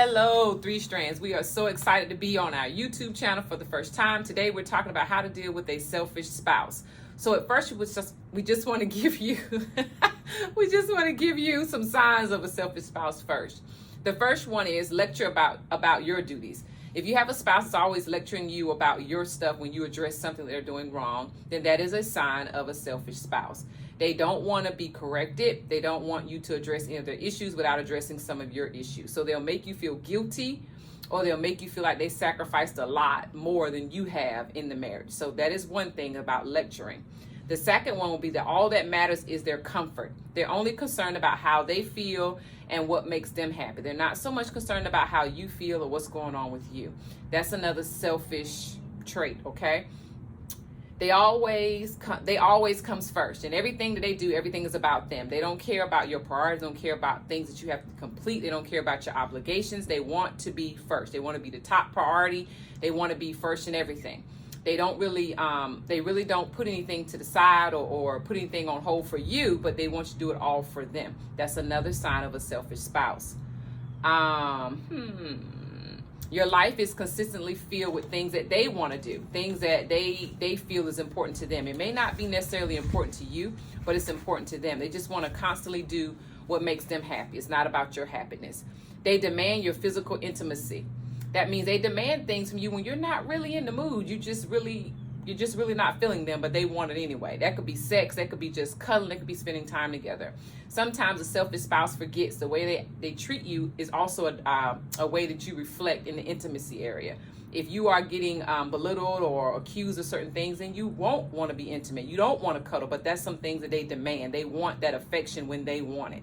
Hello, Three Strands. We are so excited to be on our YouTube channel for the first time. Today we're talking about how to deal with a selfish spouse. So at first we just want to give you some signs of a selfish spouse first. The first one is lecture about your duties. If you have a spouse that's always lecturing you about your stuff when you address something that they're doing wrong, then that is a sign of a selfish spouse. They don't want to be corrected. They don't want you to address any of their issues without addressing some of your issues. So they'll make you feel guilty, or they'll make you feel like they sacrificed a lot more than you have in the marriage. So that is one thing about lecturing. The second one will be that all that matters is their comfort. They're only concerned about how they feel and what makes them happy. They're not so much concerned about how you feel or what's going on with you. That's another selfish trait, okay? They always comes first, and everything that they do, everything is about them. They don't care about your priorities, don't care about things that you have to complete. They don't care about your obligations. They want to be first. They want to be the top priority. They want to be first in everything. They really don't put anything to the side or put anything on hold for you, but they want you to do it all for them. That's another sign of a selfish spouse. Your life is consistently filled with things that they want to do, things that they feel is important to them. It may not be necessarily important to you, but it's important to them. They just want to constantly do what makes them happy. It's not about your happiness. They demand your physical intimacy. That means they demand things from you when you're not really in the mood. You're just really not feeling them, but they want it anyway. That could be sex. That could be just cuddling. It could be spending time together. Sometimes a selfish spouse forgets the way they treat you is also a way that you reflect in the intimacy area. If you are getting belittled or accused of certain things, then you won't want to be intimate. You don't want to cuddle, but that's some things that they demand. They want that affection when they want it.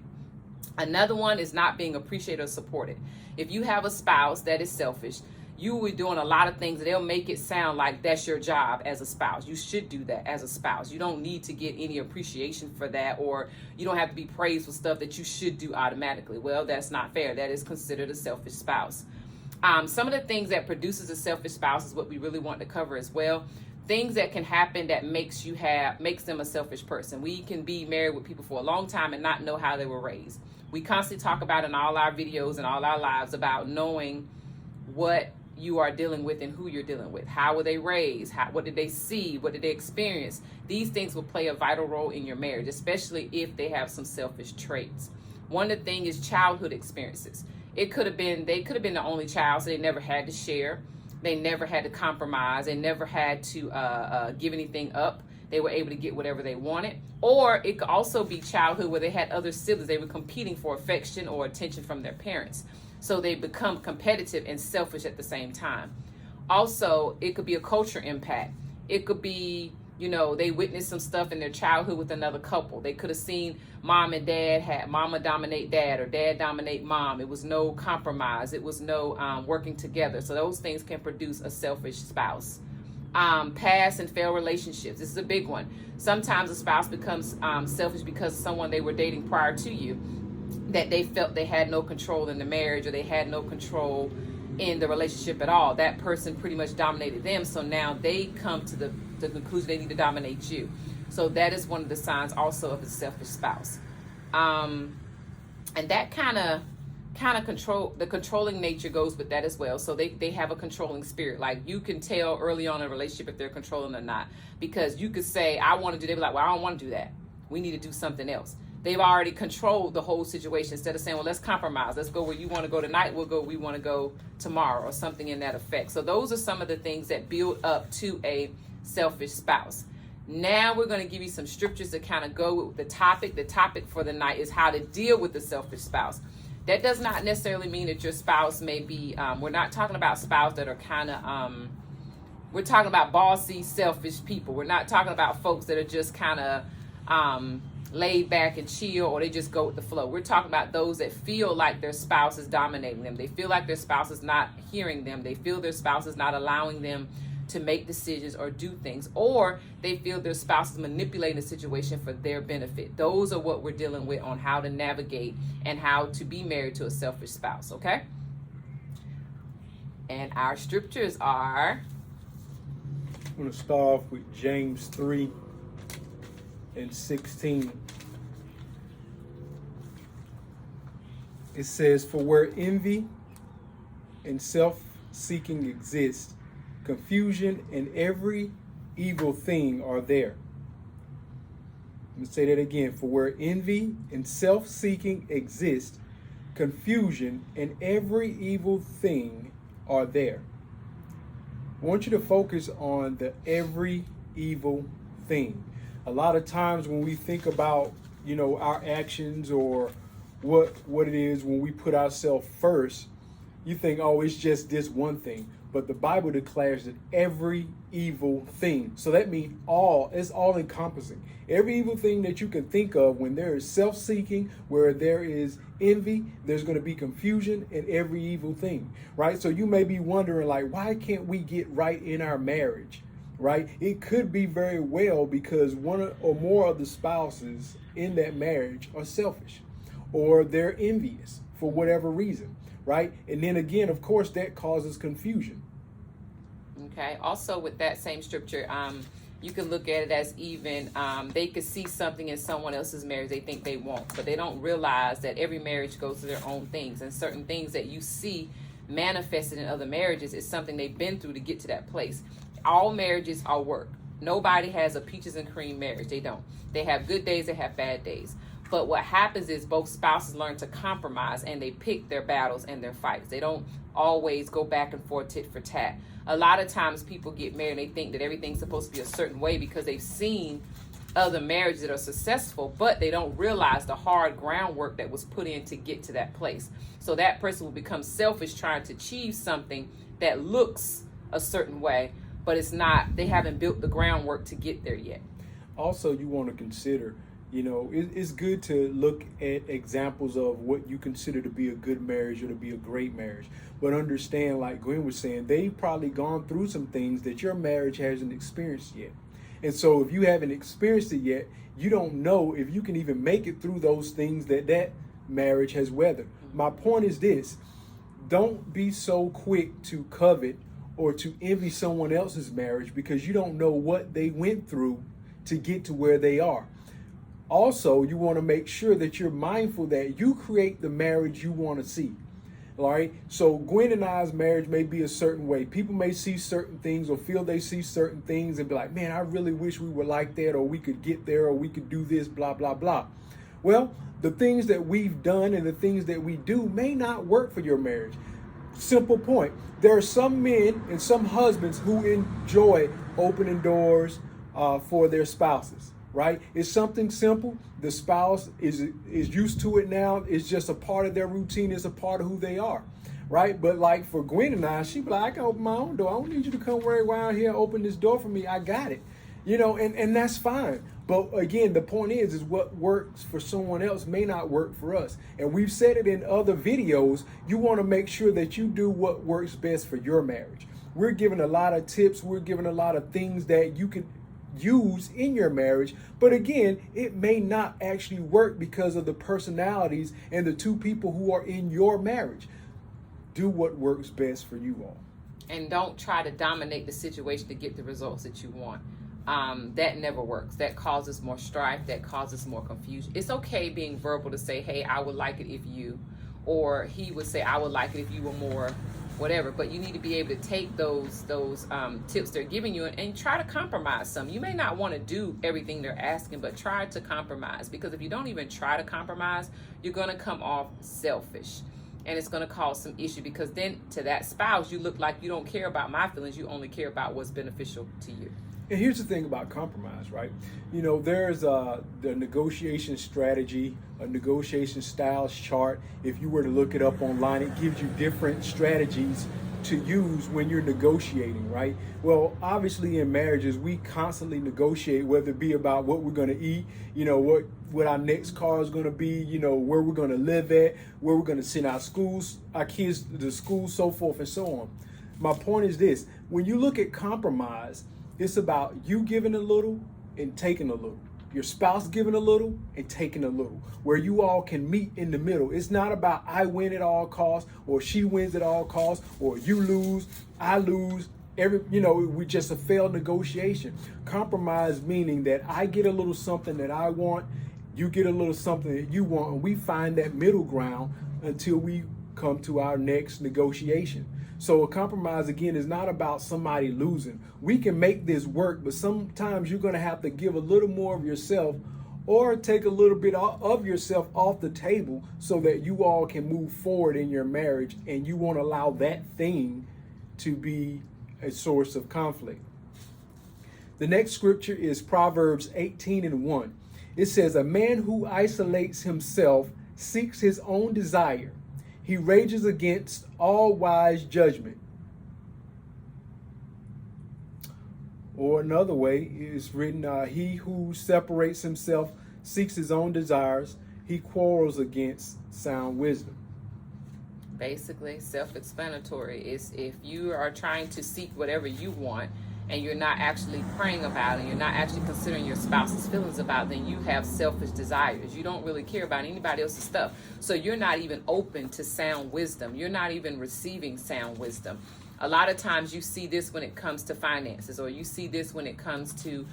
Another one is not being appreciated or supported. If you have a spouse that is selfish, you will be doing a lot of things. They'll make it sound like that's your job as a spouse. You should do that as a spouse. You don't need to get any appreciation for that, or you don't have to be praised for stuff that you should do automatically. Well, that's not fair. That is considered a selfish spouse. Some of the things that produces a selfish spouse is what we really want to cover as well. Things that can happen that makes them a selfish person. We can be married with people for a long time and not know how they were raised. We constantly talk about in all our videos and all our lives about knowing what you are dealing with and who you're dealing with. How were they raised? What did they see? What did they experience? These things will play a vital role in your marriage, especially if they have some selfish traits. One of the things is childhood experiences. They could have been the only child, so they never had to share. They never had to compromise. They never had to give anything up. They were able to get whatever they wanted. Or it could also be childhood where they had other siblings. They were competing for affection or attention from their parents. So they become competitive and selfish at the same time. Also, it could be a culture impact. It could be, they witnessed some stuff in their childhood with another couple. They could have seen mama dominate dad or dad dominate mom. It was no compromise. It was no working together. So those things can produce a selfish spouse. Past and failed relationships. This is a big one. Sometimes a spouse becomes selfish because of someone they were dating prior to you, that they felt they had no control in the marriage, or they had no control in the relationship at all. That person pretty much dominated them, so now they come to the conclusion they need to dominate you. So that is one of the signs also of a selfish spouse. And that kind of the controlling nature goes with that as well. So they have a controlling spirit. Like, you can tell early on in a relationship if they're controlling or not, because you could say, I want to do, they'll be like, well, I don't want to do that. We need to do something else. They've already controlled the whole situation. Instead of saying, well, let's compromise. Let's go where you want to go tonight. We want to go tomorrow, or something in that effect. So those are some of the things that build up to a selfish spouse. Now we're going to give you some scriptures to kind of go with the topic. The topic for the night is how to deal with the selfish spouse. That does not necessarily mean that your spouse may be, we're not talking about spouse that are kind of, we're talking about bossy, selfish people. We're not talking about folks that are just kind of laid back and chill, or they just go with the flow. We're talking about those that feel like their spouse is dominating them. They feel like their spouse is not hearing them. They feel their spouse is not allowing them to make decisions or do things, or they feel their spouse is manipulating the situation for their benefit. Those are what we're dealing with on how to navigate and how to be married to a selfish spouse, okay? And our scriptures are... I'm going to start off with James 3:16. It says, for where envy and self-seeking exist, confusion and every evil thing are there. Let me say that again. For where envy and self-seeking exist, confusion and every evil thing are there. I want you to focus on the every evil thing. A lot of times when we think about, our actions or what it is when we put ourselves first, you think, oh, it's just this one thing. But the Bible declares that every evil thing. So that means it's all encompassing. Every evil thing that you can think of, when there is self-seeking, where there is envy, there's going to be confusion in every evil thing, right? So you may be wondering, like, why can't we get right in our marriage, right? It could be very well because one or more of the spouses in that marriage are selfish or they're envious for whatever reason, right? And then again, of course, that causes confusion. Okay. Also, with that same scripture, you can look at it as even they could see something in someone else's marriage they think they want, but they don't realize that every marriage goes through their own things, and certain things that you see manifested in other marriages is something they've been through to get to that place. All marriages are work. Nobody has a peaches and cream marriage. They don't. They have good days, they have bad days. But what happens is both spouses learn to compromise and they pick their battles and their fights. They don't always go back and forth tit for tat. A lot of times people get married and they think that everything's supposed to be a certain way because they've seen other marriages that are successful, but they don't realize the hard groundwork that was put in to get to that place. So that person will become selfish trying to achieve something that looks a certain way, but it's not. They haven't built the groundwork to get there yet. Also, you want to consider, it's good to look at examples of what you consider to be a good marriage or to be a great marriage. But understand, like Gwen was saying, they've probably gone through some things that your marriage hasn't experienced yet. And so if you haven't experienced it yet, you don't know if you can even make it through those things that marriage has weathered. My point is this: don't be so quick to covet or to envy someone else's marriage because you don't know what they went through to get to where they are. Also, you want to make sure that you're mindful that you create the marriage you want to see. All right. So Gwen and I's marriage may be a certain way. People may see certain things or feel they see certain things and be like, man, I really wish we were like that, or we could get there, or we could do this, blah, blah, blah. Well, the things that we've done and the things that we do may not work for your marriage. Simple point. There are some men and some husbands who enjoy opening doors for their spouses. Right? It's something simple. The spouse is used to it now. It's just a part of their routine. It's a part of who they are. Right? But like for Gwen and I, she'd be like, I can open my own door. I don't need you to come right around here and open this door for me. I got it. And that's fine. But again, the point is what works for someone else may not work for us. And we've said it in other videos. You want to make sure that you do what works best for your marriage. We're giving a lot of tips. We're giving a lot of things that you can use in your marriage, but again, it may not actually work because of the personalities and the two people who are in your marriage. Do what works best for you all, and don't try to dominate the situation to get the results that you want. That never works. That causes more strife. That causes more confusion. It's okay being verbal to say, hey, I would like it if you, or he would say, I would like it if you were more whatever, but you need to be able to take those tips they're giving you and try to compromise some. You may not want to do everything they're asking, but try to compromise, because if you don't even try to compromise, you're going to come off selfish, and it's going to cause some issue, because then to that spouse, you look like you don't care about my feelings, you only care about what's beneficial to you. And here's the thing about compromise, right? There's the negotiation strategy, a negotiation styles chart. If you were to look it up online, it gives you different strategies to use when you're negotiating, right? Well, obviously in marriages, we constantly negotiate, whether it be about what we're going to eat, what our next car is going to be, where we're going to live at, where we're going to send our kids to school, so forth and so on. My point is this: when you look at compromise, it's about you giving a little and taking a little. Your spouse giving a little and taking a little, where you all can meet in the middle. It's not about I win at all costs, or she wins at all costs, or you lose, I lose. We just a failed negotiation. Compromise meaning that I get a little something that I want, you get a little something that you want, and we find that middle ground until we come to our next negotiation. So a compromise, again, is not about somebody losing. We can make this work, but sometimes you're going to have to give a little more of yourself or take a little bit of yourself off the table so that you all can move forward in your marriage, and you won't allow that thing to be a source of conflict. The next scripture is Proverbs 18:1. It says, "A man who isolates himself seeks his own desire. He rages against all wise judgment." Or another way is written, "He who separates himself seeks his own desires. He quarrels against sound wisdom." Basically, self-explanatory. Is if you are trying to seek whatever you want and you're not actually praying about it, and you're not actually considering your spouse's feelings about it, then you have selfish desires. You don't really care about anybody else's stuff. So you're not even open to sound wisdom. You're not even receiving sound wisdom. A lot of times you see this when it comes to finances, or you see this when it comes to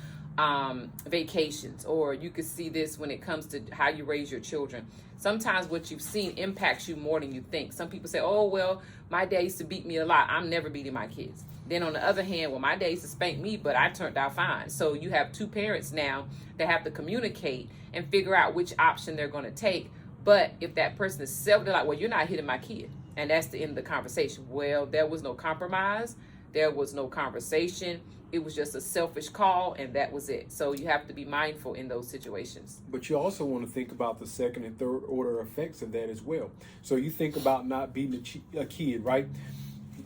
vacations, or you could see this when it comes to how you raise your children. Sometimes what you've seen impacts you more than you think. Some people say, "Oh, well, my dad used to beat me a lot. I'm never beating my kids." Then on the other hand, well, my dad used to spank me, but I turned out fine. So you have two parents now that have to communicate and figure out which option they're going to take. But if that person is they're like, "Well, you're not hitting my kid." And that's the end of the conversation. Well, there was no compromise. There was no conversation. It was just a selfish call, and that was it. So you have to be mindful in those situations. But you also want to think about the second and third order effects of that as well. So you think about not beating a kid, right?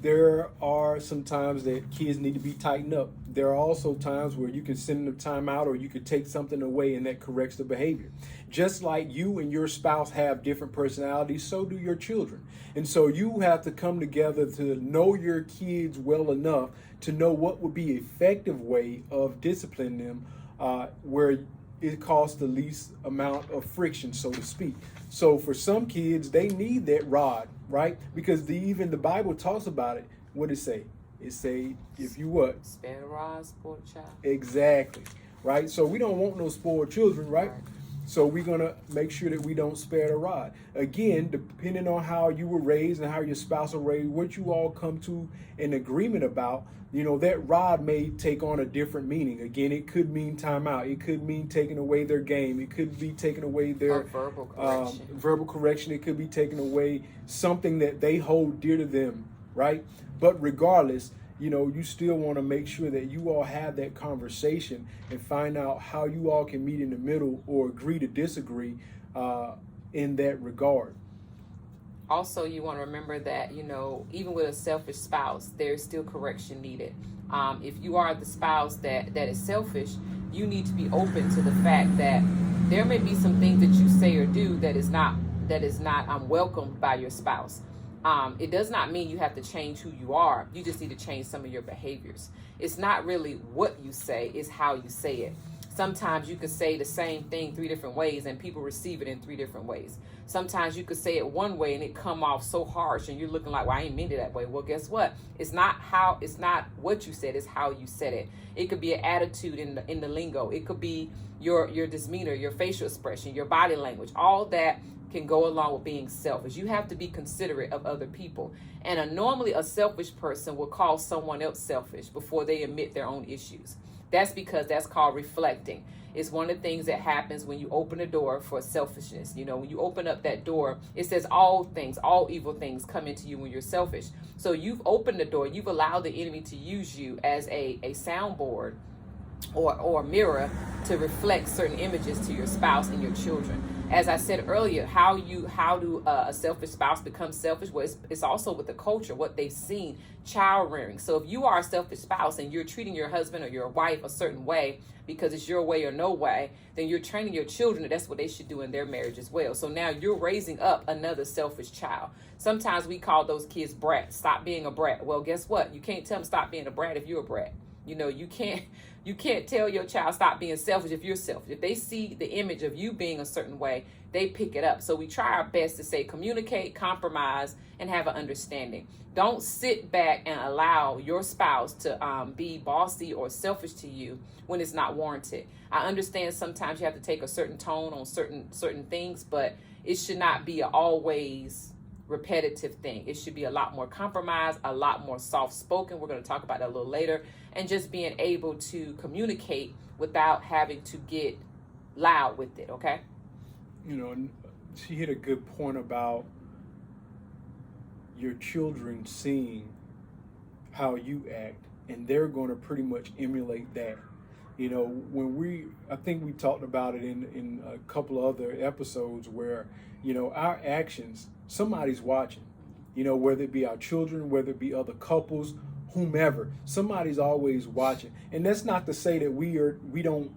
There are some times that kids need to be tightened up. There are also times where you can send them time out, or you could take something away, and that corrects the behavior. Just like you and your spouse have different personalities, so do your children. And so you have to come together to know your kids well enough to know what would be an effective way of disciplining them, where it costs the least amount of friction, so to speak. So for some kids, they need that rod, right? Because even the Bible talks about it. What does it say? It say, if you what? Spare the rod, spoil the child. Exactly, right? So we don't want no spoiled children, right? Right. So we're going to make sure that we don't spare the rod. Again, depending on how you were raised and how your spouse was raised, what you all come to an agreement about, that rod may take on a different meaning. Again, it could mean timeout. It could mean taking away their game. It could be taking away their verbal correction. It could be taking away something that they hold dear to them, right? But regardless, you still want to make sure that you all have that conversation and find out how you all can meet in the middle or agree to disagree in that regard. Also, you want to remember that, even with a selfish spouse, there's still correction needed. If you are the spouse that is selfish, you need to be open to the fact that there may be some things that you say or do that is not welcomed by your spouse. It does not mean you have to change who you are. You just need to change some of your behaviors. It's not really what you say, it's how you say it. Sometimes you could say the same thing 3 different ways and people receive it in 3 different ways. Sometimes you could say it one way and it come off so harsh and you're looking like, "Well, I ain't mean it that way." Well, guess what? It's not what you said, it's how you said it. It could be an attitude in the lingo. It could be your demeanor, your facial expression, your body language. All that can go along with being selfish. You have to be considerate of other people. And normally a selfish person will call someone else selfish before they admit their own issues. That's because that's called reflecting. It's one of the things that happens when you open a door for selfishness. When you open up that door, it says all evil things come into you when you're selfish. So you've opened the door, you've allowed the enemy to use you as a soundboard or a mirror to reflect certain images to your spouse and your children. As I said earlier, how do a selfish spouse become selfish? Well, it's also with the culture, what they've seen, child rearing. So if you are a selfish spouse and you're treating your husband or your wife a certain way because it's your way or no way, then you're training your children that that's what they should do in their marriage as well. So now you're raising up another selfish child. Sometimes we call those kids brats. Stop being a brat. Well, guess what? You can't tell them stop being a brat if you're a brat. You can't tell your child stop being selfish if you're selfish. If they see the image of you being a certain way, they pick it up. So we try our best to say communicate, compromise, and have an understanding. Don't sit back and allow your spouse to be bossy or selfish to you when it's not warranted. I understand sometimes you have to take a certain tone on certain things, but it should not be always repetitive thing. It should be a lot more compromise, a lot more soft spoken. We're going to talk about that a little later. And just being able to communicate without having to get loud with it, okay? You know, she hit a good point about your children seeing how you act, and they're going to pretty much emulate that. You know, I think we talked about it in a couple of other episodes where, you know, our actions, somebody's watching, you know, whether it be our children, whether it be other couples, whomever, somebody's always watching. And that's not to say that we don't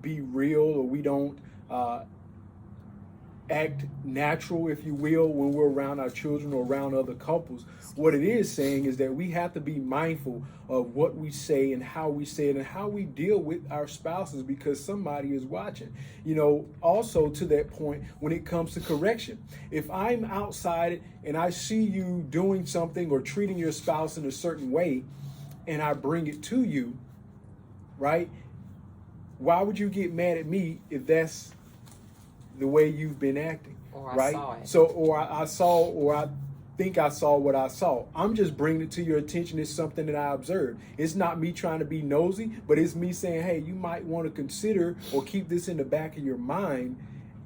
be real, or we don't act natural, if you will, when we're around our children or around other couples. What it is saying is that we have to be mindful of what we say and how we say it and how we deal with our spouses, because somebody is watching. You know, also to that point, when it comes to correction, if I'm outside and I see you doing something or treating your spouse in a certain way, and I bring it to you, right? Why would you get mad at me if that's the way you've been acting? Or I right? saw it. So, or I think I saw what I saw. I'm just bringing it to your attention. It's something that I observed. It's not me trying to be nosy, but it's me saying, hey, you might want to consider or keep this in the back of your mind,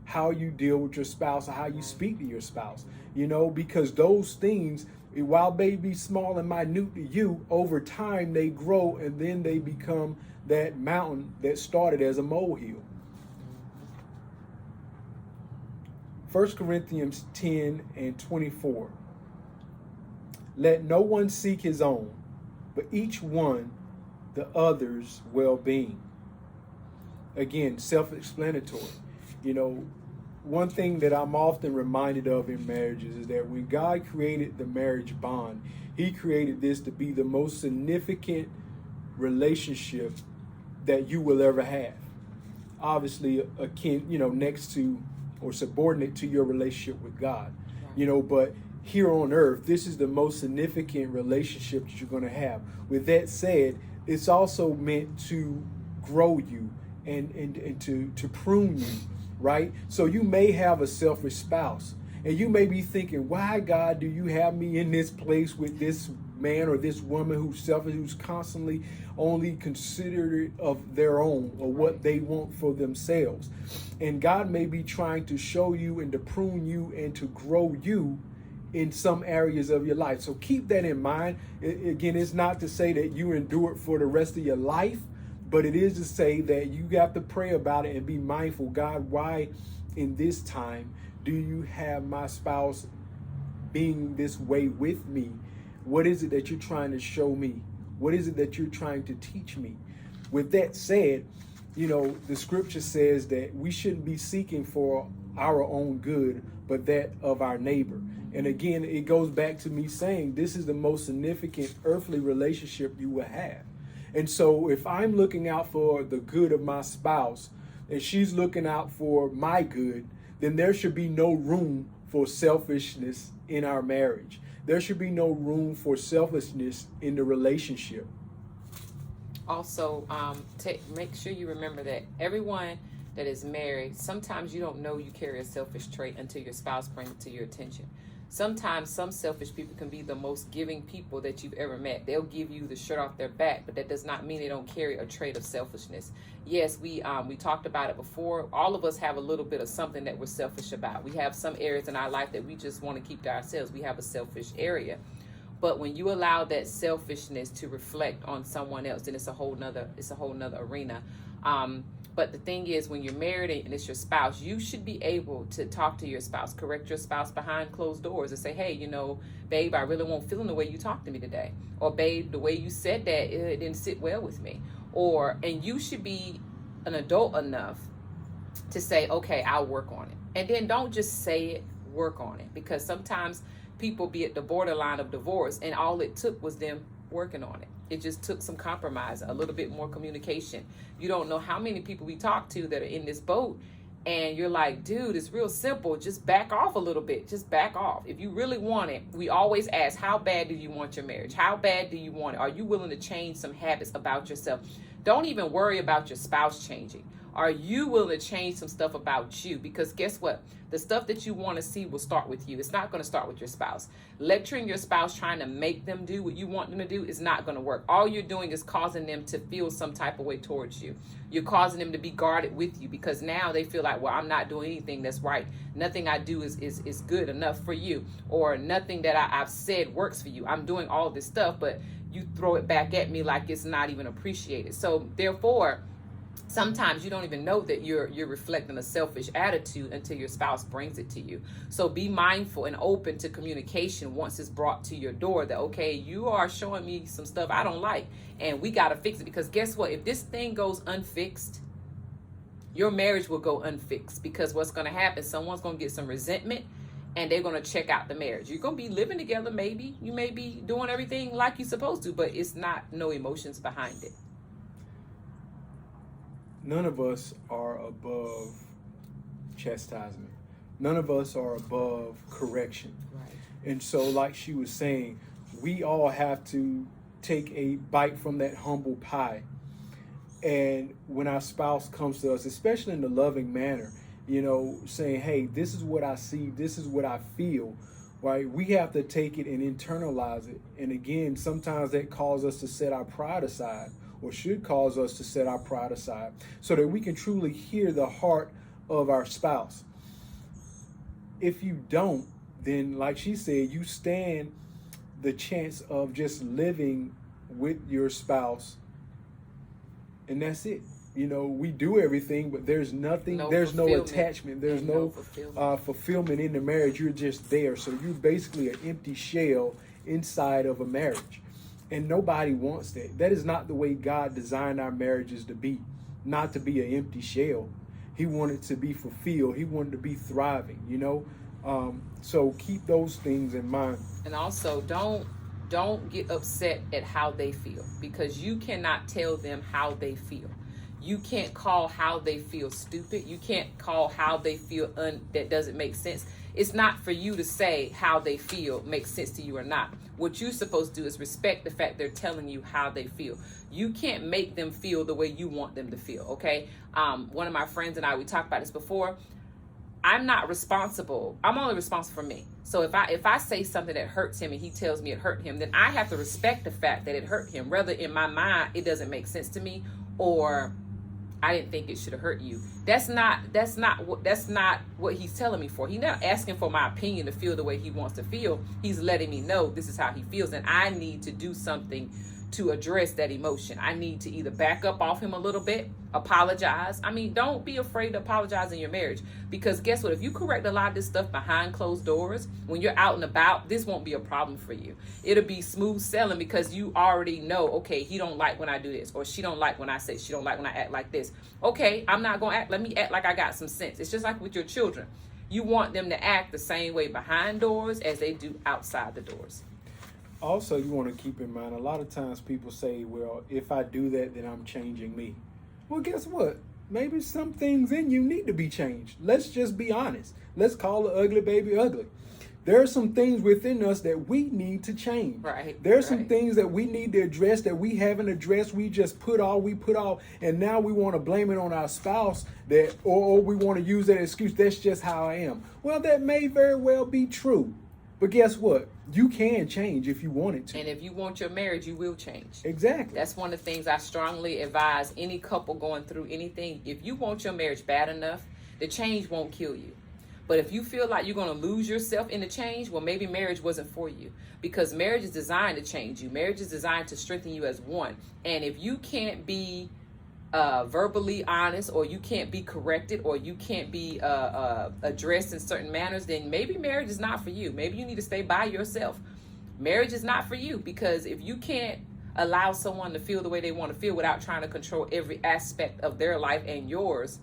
how you deal with your spouse or how you speak to your spouse, you know, because those things, while they be small and minute to you, over time they grow, and then they become that mountain that started as a molehill. 1 Corinthians 10 and 24. Let no one seek his own, but each one the other's well-being. Again, self-explanatory. You know, one thing that I'm often reminded of in marriages is that when God created the marriage bond, he created this to be the most significant relationship that you will ever have. Obviously, akin, you know, next to or subordinate to your relationship with God, you know, but here on earth, this is the most significant relationship that you're going to have. With that said, it's also meant to grow you and to prune you, right? So you may have a selfish spouse, and you may be thinking, why, God, do you have me in this place with this man or this woman who's selfish, who's constantly only considerate of their own or what they want for themselves? And God may be trying to show you and to prune you and to grow you in some areas of your life. So keep that in mind. Again, it's not to say that you endure it for the rest of your life, but it is to say that you have to pray about it and be mindful. God, why in this time do you have my spouse being this way with me? What is it that you're trying to show me? What is it that you're trying to teach me? With that said, you know, the scripture says that we shouldn't be seeking for our own good, but that of our neighbor. And again, it goes back to me saying this is the most significant earthly relationship you will have. And so if I'm looking out for the good of my spouse and she's looking out for my good, then there should be no room for selfishness in our marriage. There should be no room for selfishness in the relationship. Also, make sure you remember that everyone that is married, sometimes you don't know you carry a selfish trait until your spouse brings it to your attention. Sometimes some selfish people can be the most giving people that you've ever met. They'll give you the shirt off their back, but that does not mean they don't carry a trait of selfishness. Yes, we talked about it before. All of us have a little bit of something that we're selfish about. We have some areas in our life that we just want to keep to ourselves. We have a selfish area. But when you allow that selfishness to reflect on someone else, then it's a whole nother arena. But the thing is, when you're married and it's your spouse, you should be able to talk to your spouse, correct your spouse behind closed doors and say, hey, you know, babe, I really won't feel the way you talked to me today. Or babe, the way you said that, it didn't sit well with me. And you should be an adult enough to say, okay, I'll work on it. And then don't just say it, work on it. Because sometimes people be at the borderline of divorce and all it took was them working on it. It just took some compromise, a little bit more communication. You don't know how many people we talk to that are in this boat and you're like, dude, it's real simple. Just back off a little bit. Just back off. If you really want it, we always ask, how bad do you want your marriage? How bad do you want it? Are you willing to change some habits about yourself? Don't even worry about your spouse changing. Are you willing to change some stuff about you? Because guess what? The stuff that you want to see will start with you. It's not going to start with your spouse. Lecturing your spouse, trying to make them do what you want them to do, is not going to work. All you're doing is causing them to feel some type of way towards you. You're causing them to be guarded with you, because now they feel like, well, I'm not doing anything that's right. Nothing I do is good enough for you, or nothing that I've said works for you. I'm doing all this stuff, but you throw it back at me like it's not even appreciated. So therefore, sometimes you don't even know that you're reflecting a selfish attitude until your spouse brings it to you. So be mindful and open to communication once it's brought to your door, that, okay, you are showing me some stuff I don't like, and we got to fix it. Because guess what? If this thing goes unfixed, your marriage will go unfixed. Because what's going to happen, someone's going to get some resentment, and they're going to check out the marriage. You're going to be living together, maybe. You may be doing everything like you're supposed to, but it's not no emotions behind it. None of us are above chastisement. None of us are above correction. Right. And so, like she was saying, we all have to take a bite from that humble pie. And when our spouse comes to us, especially in a loving manner, you know, saying, hey, this is what I see, this is what I feel, right? We have to take it and internalize it. And again, sometimes that calls us to set our pride aside, or should cause us to set our pride aside, so that we can truly hear the heart of our spouse. If you don't, then like she said, you stand the chance of just living with your spouse, and that's it. You know, we do everything, but there's nothing, there's no attachment, there's no fulfillment in the marriage. You're just there. So you're basically an empty shell inside of a marriage. And nobody wants that. That is not the way God designed our marriages to be. Not to be an empty shell. He wanted to be fulfilled. He wanted to be thriving, you know. So keep those things in mind. And also, don't get upset at how they feel, because you cannot tell them how they feel. You can't call how they feel stupid. You can't call how they feel that doesn't make sense. It's not for you to say how they feel makes sense to you or not. What you're supposed to do is respect the fact they're telling you how they feel. You can't make them feel the way you want them to feel, okay? One of my friends and I, we talked about this before. I'm not responsible. I'm only responsible for me. So if I say something that hurts him and he tells me it hurt him, then I have to respect the fact that it hurt him. Whether in my mind it doesn't make sense to me, or I didn't think it should have hurt you. That's not what he's telling me for. He's not asking for my opinion to feel the way he wants to feel. He's letting me know this is how he feels, and I need to do something to address that emotion. I need to either back up off him a little bit, apologize. I mean, don't be afraid to apologize in your marriage, because guess what? If you correct a lot of this stuff behind closed doors, when you're out and about, this won't be a problem for you. It'll be smooth sailing, because you already know, okay, he don't like when I do this, or she don't like when I say, she don't like when I act like this. Okay, I'm not gonna act, let me act like I got some sense. It's just like with your children. You want them to act the same way behind doors as they do outside the doors. Also, you want to keep in mind, a lot of times people say, well, if I do that, then I'm changing me. Well, guess what? Maybe some things in you need to be changed. Let's just be honest. Let's call the ugly baby ugly. There are some things within us that we need to change. Right. There are some things that we need to address that we haven't addressed. We just put off, and now we want to blame it on our spouse, that, or we want to use that excuse, that's just how I am. Well, that may very well be true. But guess what? You can change if you wanted to. And if you want your marriage, you will change. Exactly. That's one of the things I strongly advise any couple going through anything. If you want your marriage bad enough, the change won't kill you. But if you feel like you're going to lose yourself in the change, well, maybe marriage wasn't for you. Because marriage is designed to change you. Marriage is designed to strengthen you as one. And if you can't be verbally honest, or you can't be corrected, or you can't be addressed in certain manners, then maybe marriage is not for you. Maybe you need to stay by yourself. Marriage is not for you, because if you can't allow someone to feel the way they want to feel without trying to control every aspect of their life and yours,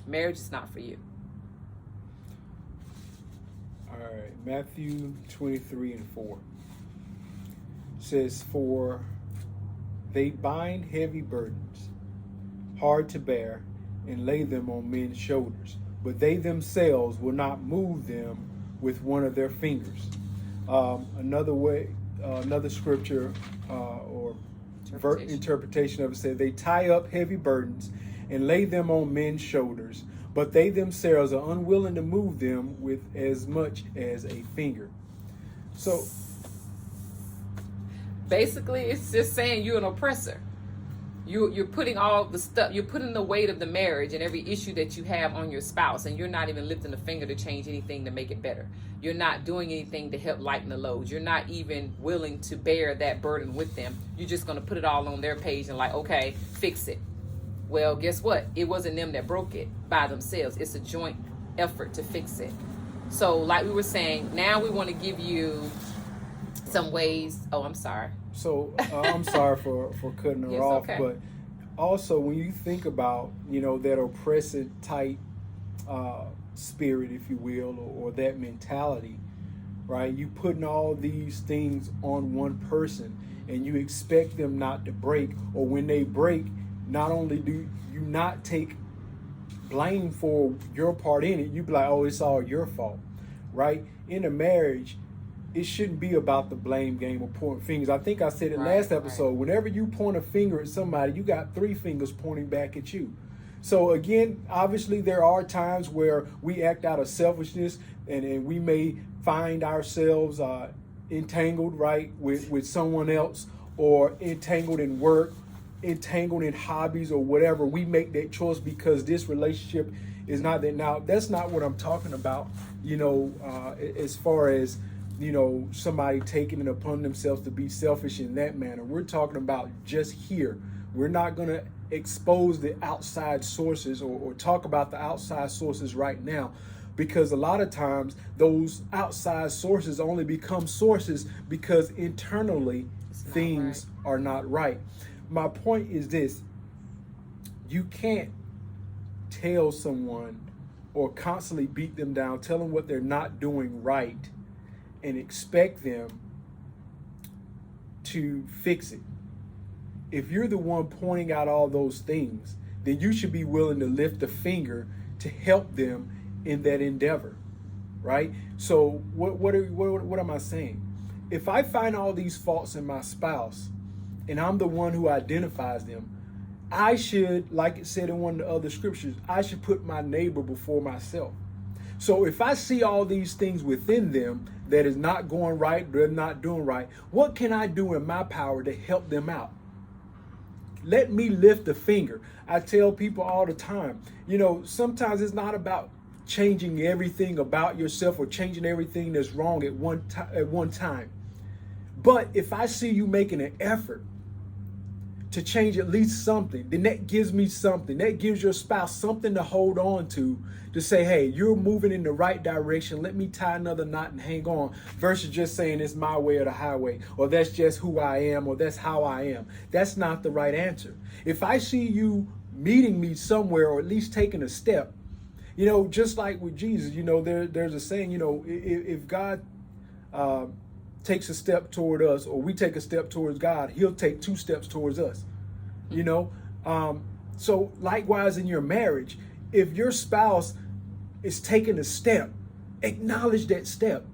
marriage is not for you. All right, Matthew 23:4 says, for they bind heavy burdens, hard to bear, and lay them on men's shoulders, but they themselves will not move them with one of their fingers. Another scripture or interpretation of it said, they tie up heavy burdens and lay them on men's shoulders, but they themselves are unwilling to move them with as much as a finger. So basically, it's just saying you're an oppressor. You're putting all the stuff, you're putting the weight of the marriage and every issue that you have on your spouse, and you're not even lifting a finger to change anything to make it better. You're not doing anything to help lighten the load. You're not even willing to bear that burden with them. You're just going to put it all on their page and like, okay, fix it. Well, guess what? It wasn't them that broke it by themselves. It's a joint effort to fix it. So like we were saying, now we want to give you some ways. Oh, I'm sorry. So I'm sorry for cutting her It's off, okay. but also when you think about, that oppressive type spirit, if you will, or that mentality, right? You putting all these things on one person and you expect them not to break, or when they break, not only do you not take blame for your part in it, you be like, oh, it's all your fault, right? In a marriage, it shouldn't be about the blame game or pointing fingers. I think I said it last episode. Right. Whenever you point a finger at somebody, you got 3 fingers pointing back at you. So again, obviously there are times where we act out of selfishness and we may find ourselves entangled, right, with someone else, or entangled in work, entangled in hobbies or whatever. We make that choice because this relationship is not that. Now, that's not what I'm talking about, as far as somebody taking it upon themselves to be selfish in that manner. We're talking about just here. We're not going to expose the outside sources or talk about the outside sources right now, because a lot of times those outside sources only become sources because internally things are not right. My point is this: you can't tell someone or constantly beat them down, tell them what they're not doing right, and expect them to fix it. If you're the one pointing out all those things, then you should be willing to lift a finger to help them in that endeavor, right? So what am I saying? If I find all these faults in my spouse and I'm the one who identifies them, I should, like it said in one of the other scriptures, I should put my neighbor before myself. So if I see all these things within them that is not going right, they're not doing right, what can I do in my power to help them out? Let me lift a finger. I tell people all the time, sometimes it's not about changing everything about yourself or changing everything that's wrong at one time. But if I see you making an effort to change at least something, then that gives me something. That gives your spouse something to hold on to say, hey, you're moving in the right direction. Let me tie another knot and hang on, versus just saying it's my way or the highway, or that's just who I am, or that's how I am. That's not the right answer. If I see you meeting me somewhere, or at least taking a step, just like with Jesus, there's a saying, if God takes a step toward us, or we take a step towards God, he'll take 2 steps towards us, so likewise in your marriage, if your spouse is taking a step, acknowledge that step.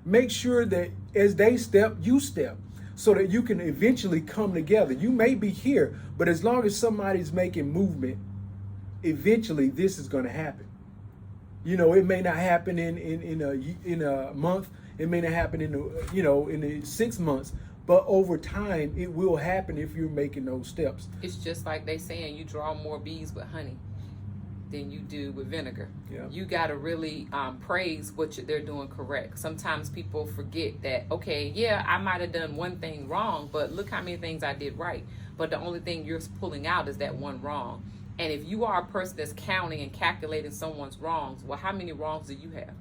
Make sure that as they step, you step, so that you can eventually come together. You may be here, but as long as somebody's making movement, eventually this is going to happen. It may not happen in a month. It may not happen in the 6 months, but over time it will happen if you're making those steps. It's just like they saying you draw more bees with honey than you do with vinegar. Yeah. You got to really praise what they're doing correct. Sometimes people forget that, okay, yeah, I might have done one thing wrong, but look how many things I did right. But the only thing you're pulling out is that one wrong. And if you are a person that's counting and calculating someone's wrongs, well, how many wrongs do you have?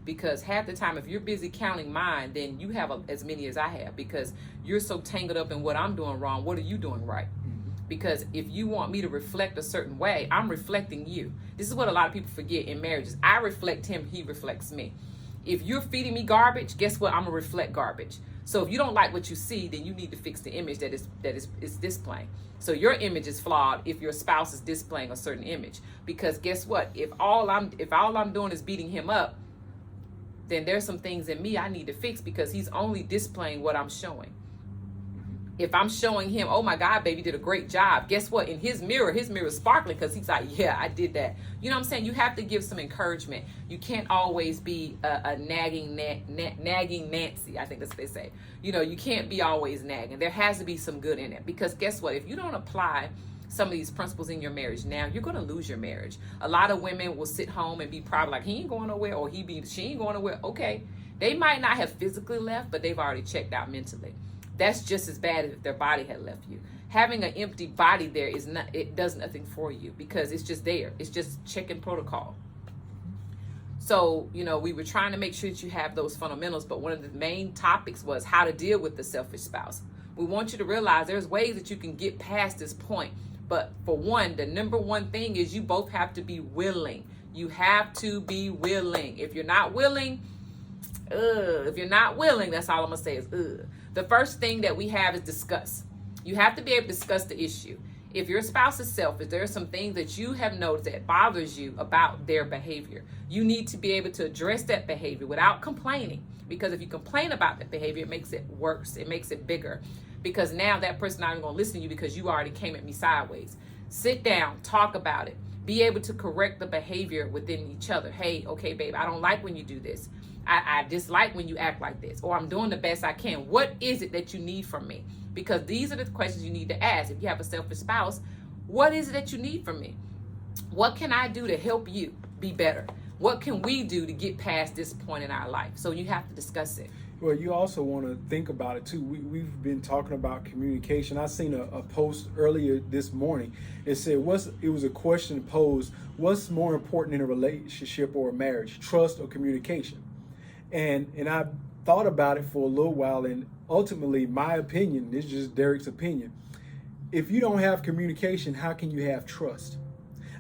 Because half the time, if you're busy counting mine, then you have as many as I have, because you're so tangled up in what I'm doing wrong. What are you doing right? Because if you want me to reflect a certain way, I'm reflecting you. This is what a lot of people forget in marriages. I reflect him, he reflects me. If you're feeding me garbage, guess what? I'm gonna reflect garbage. So if you don't like what you see, then you need to fix the image that is displaying. So your image is flawed if your spouse is displaying a certain image. Because guess what? If all I'm doing is beating him up, then there's some things in me I need to fix, because he's only displaying what I'm showing. if I'm showing him, oh my God, baby, you did a great job. Guess what? In his mirror is sparkling because he's like, yeah, I did that. You know what I'm saying? You have to give some encouragement. You can't always be a nagging Nancy. I think that's what they say. You know, you can't be always nagging. There has to be some good in it, because guess what? If you don't apply some of these principles in your marriage now, you're going to lose your marriage. A lot of women will sit home and be proud, like, he ain't going nowhere, or she ain't going nowhere. Okay. They might not have physically left, but they've already checked out mentally. That's just as bad as if their body had left you. Having an empty body there it does nothing for you, because it's just there. It's just checking protocol. So, you know, we were trying to make sure that you have those fundamentals, but one of the main topics was how to deal with the selfish spouse. We want you to realize there's ways that you can get past this point. But for one, the number one thing is you both have to be willing. You have to be willing. If you're not willing, that's all I'm gonna say is The first thing that we have is discuss. You have to be able to discuss the issue. If your spouse is selfish, there are some things that you have noticed that bothers you about their behavior. You need to be able to address that behavior without complaining, because if you complain about that behavior, it makes it worse. It makes it bigger, because now that person not even gonna listen to you because you already came at me sideways. Sit down, talk about it. Be able to correct the behavior within each other. Hey, okay, babe, I don't like when you do this. I dislike when you act like this, or I'm doing the best I can. What is it that you need from me? Because these are the questions you need to ask. If you have a selfish spouse, what is it that you need from me? What can I do to help you be better? What can we do to get past this point in our life? So you have to discuss it. Well, you also want to think about it too. We've been talking about communication. I seen a post earlier this morning. It said, it was a question posed, what's more important in a relationship or a marriage, trust or communication? And I thought about it for a little while, and ultimately my opinion, this is just Derek's opinion. If you don't have communication, how can you have trust?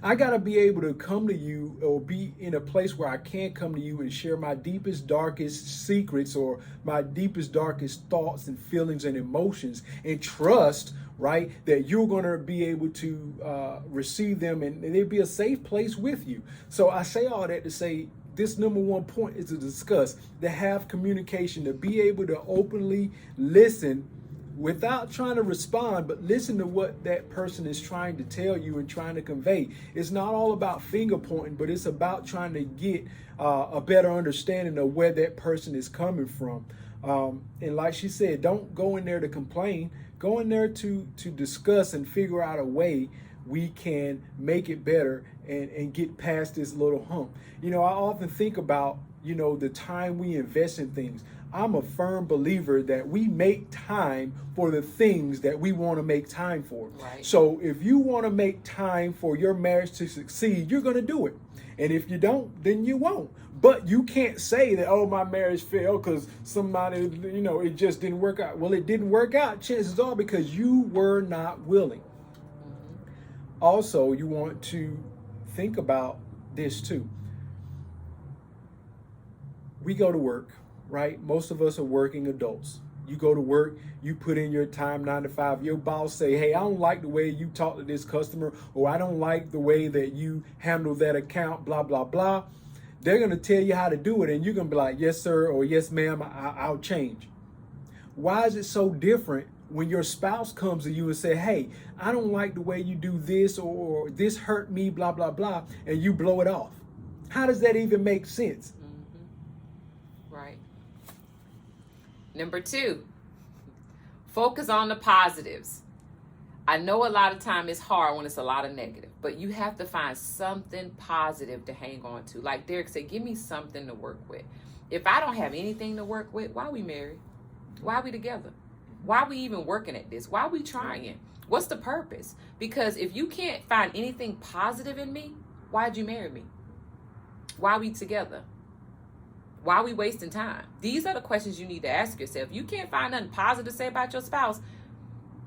I got to be able to come to you, or be in a place where I can come to you and share my deepest, darkest secrets, or my deepest, darkest thoughts and feelings and emotions, and trust, right, that you're going to be able to receive them, and there'll be a safe place with you. So I say all that to say, this number one point is to discuss, to have communication, to be able to openly listen without trying to respond, but listen to what that person is trying to tell you and trying to convey. It's not all about finger pointing, but it's about trying to get a better understanding of where that person is coming from. And like she said, don't go in there to complain. Go in there to discuss and figure out a way we can make it better and get past this little hump. You know, I often think about, the time we invest in things. I'm a firm believer that we make time for the things that we want to make time for. Right. So if you want to make time for your marriage to succeed, you're going to do it. And if you don't, then you won't. But you can't say that, oh, my marriage failed because somebody, it just didn't work out. Well, it didn't work out, chances are, because you were not willing. Also, you want to think about this too. We go to work, right? Most of us are working adults. You go to work, you put in your time 9 to 5. Your boss say, hey, I don't like the way you talk to this customer, or I don't like the way that you handle that account, blah, blah, blah. They're going to tell you how to do it, and you're going to be like, yes, sir, or yes, ma'am, I'll change. Why is it so different when your spouse comes to you and say, hey, I don't like the way you do this, or this hurt me, blah, blah, blah, and you blow it off? How does that even make sense? Right. Number 2, focus on the positives. I know a lot of time it's hard when it's a lot of negative, but you have to find something positive to hang on to. Like Derek said, give me something to work with. If I don't have anything to work with, why are we married? Why are we together? Why are we even working at this? Why are we trying? What's the purpose? Because if you can't find anything positive in me, why'd you marry me? Why are we together? Why are we wasting time? These are the questions you need to ask yourself. You can't find nothing positive to say about your spouse.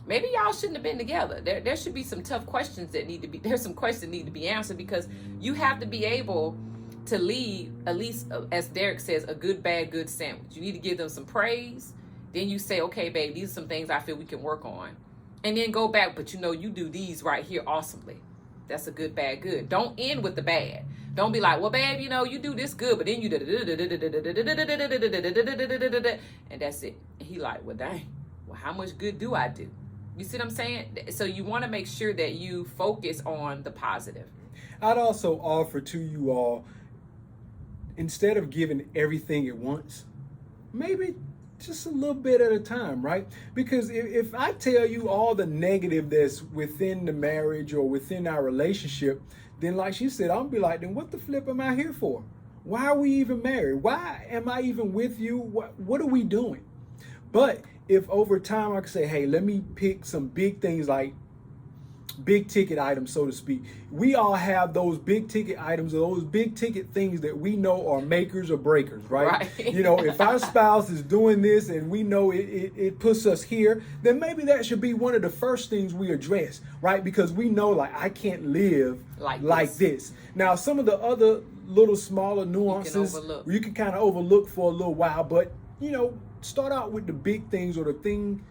Maybe y'all shouldn't have been together. There should be some tough questions there's some questions that need to be answered, because you have to be able to leave, at least, as Derek says, a good, bad, good sandwich. You need to give them some praise. Then you say, okay, babe, these are some things I feel we can work on. And then go back, but you do these right here awesomely. That's a good, bad, good. Don't end with the bad. Don't be like, well, babe, you do this good, but then you and that's it. And he like, well, dang, well, how much good do I do? You see what I'm saying? So you want to make sure that you focus on the positive. I'd also offer to you all, instead of giving everything at once, maybe just a little bit at a time, right? Because if I tell you all the negative that's within the marriage or within our relationship, then like she said, I'll be like, then what the flip am I here for? Why are we even married? Why am I even with you? What are we doing? But if over time I can say, hey, let me pick some big things, like big ticket items, so to speak. We all have those big ticket items, or those big ticket things that we know are makers or breakers, right? You know, if our spouse is doing this and we know it puts us here, then maybe that should be one of the first things we address, right? Because we know, like, I can't live like this. Now, some of the other little smaller nuances you can kind of overlook for a little while, but, you know, start out with the big things, or the things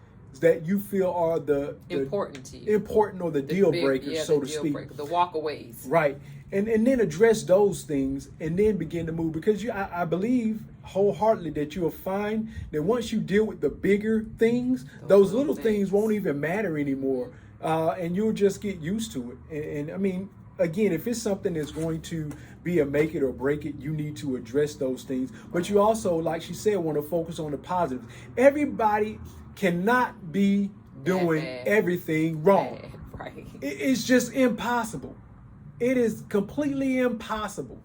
that you feel are the important to you, important, or the deal breakers, so to speak, the walkaways, right? And then address those things, and then begin to move, because I believe wholeheartedly that you'll find that once you deal with the bigger things, those little things won't even matter anymore, and you'll just get used to it. And I mean, again, if it's something that's going to be a make it or break it, you need to address those things. But you also, like she said, want to focus on the positives. Everybody cannot be doing everything wrong. Right. It's just impossible. It is completely impossible.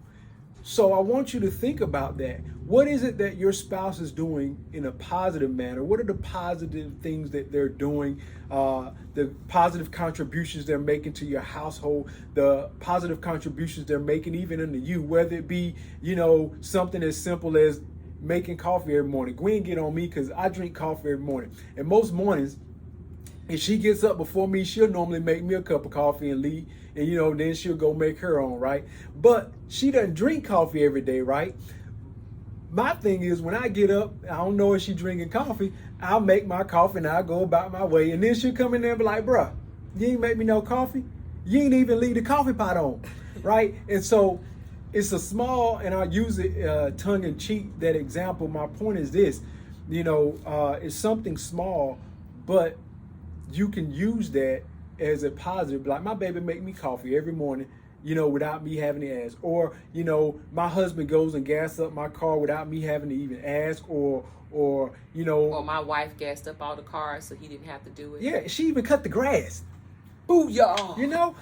So I want you to think about that. What is it that your spouse is doing in a positive manner? What are the positive things that they're doing? The positive contributions they're making to your household, the positive contributions they're making even into you, whether it be, you know, something as simple as making coffee every morning. Gwen get on me because I drink coffee every morning. And most mornings, if she gets up before me, she'll normally make me a cup of coffee and leave. And, you know, then she'll go make her own, right? But she doesn't drink coffee every day, right? My thing is, when I get up, I don't know if she's drinking coffee, I'll make my coffee and I'll go about my way. And then she'll come in there and be like, bruh, you ain't make me no coffee? You ain't even leave the coffee pot on, right? And so it's a small, and I use it tongue in cheek, that example. My point is this, you know, it's something small, but you can use that as a positive. Like, my baby make me coffee every morning, you know, without me having to ask. Or, you know, my husband goes and gas up my car without me having to even ask. Or you know, or my wife gassed up all the cars so he didn't have to do it. Yeah, she even cut the grass. Booyah! You know,